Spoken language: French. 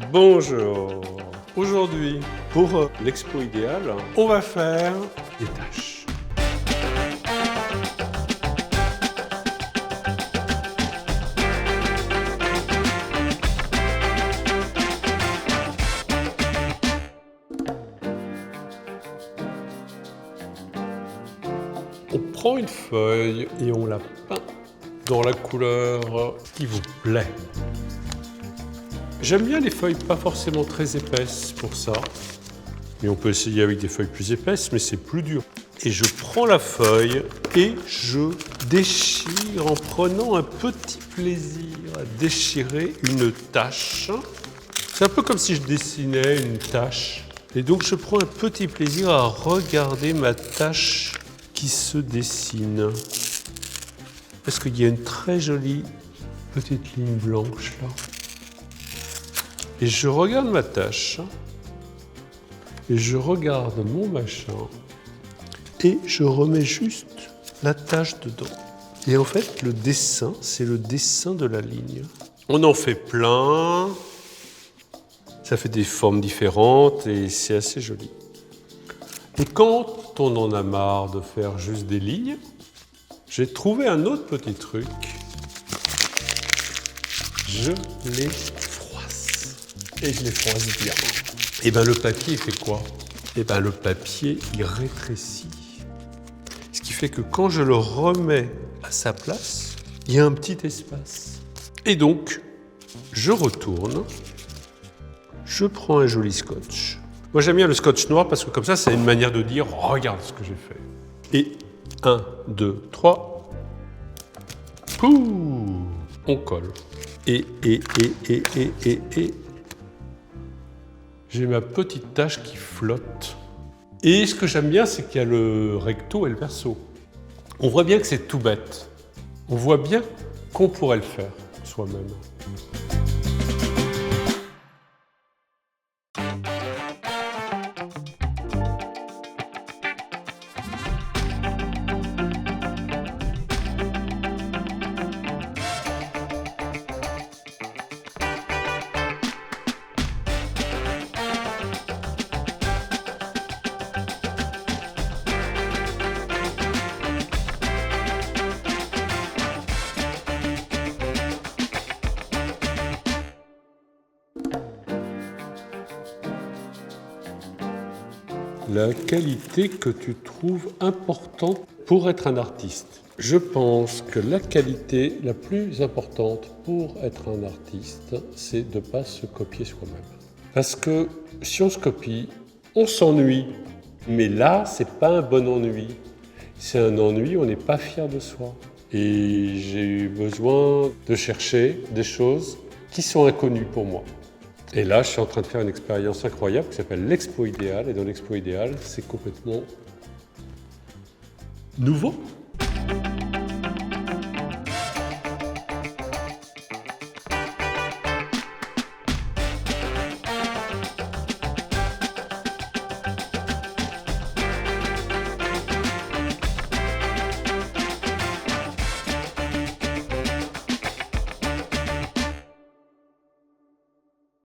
Bonjour. Aujourd'hui, pour l'expo idéale, on va faire des tâches. On prend une feuille et on la peint dans la couleur qui vous plaît. J'aime bien les feuilles pas forcément très épaisses pour ça. Mais on peut essayer avec des feuilles plus épaisses, mais c'est plus dur. Et je prends la feuille et je déchire en prenant un petit plaisir à déchirer une tache. C'est un peu comme si je dessinais une tache. Et donc je prends un petit plaisir à regarder ma tache qui se dessine. Parce qu'il y a une très jolie petite ligne blanche là. Et je regarde ma tâche, et je regarde mon machin, et je remets juste la tâche dedans. Et en fait, le dessin, c'est le dessin de la ligne. On en fait plein, ça fait des formes différentes, et c'est assez joli. Et quand on en a marre de faire juste des lignes, j'ai trouvé un autre petit truc. Je les froisse. Et je les froisse bien. Et bien le papier fait quoi? Et bien le papier, il rétrécit. Ce qui fait que quand je le remets à sa place, il y a un petit espace. Et donc, je retourne, je prends un joli scotch. Moi j'aime bien le scotch noir parce que comme ça, c'est une manière de dire « Regarde ce que j'ai fait ». Et 1, 2, 3, pouh, on colle. Et j'ai ma petite tache qui flotte. Et ce que j'aime bien, c'est qu'il y a le recto et le verso. On voit bien que c'est tout bête. On voit bien qu'on pourrait le faire soi-même. La qualité que tu trouves importante pour être un artiste. Je pense que la qualité la plus importante pour être un artiste, c'est de ne pas se copier soi-même. Parce que si on se copie, on s'ennuie. Mais là, c'est pas un bon ennui. C'est un ennui où on n'est pas fier de soi. Et j'ai eu besoin de chercher des choses qui sont inconnues pour moi. Et là, je suis en train de faire une expérience incroyable qui s'appelle l'Expo Idéale. Et dans l'Expo Idéale, c'est complètement nouveau.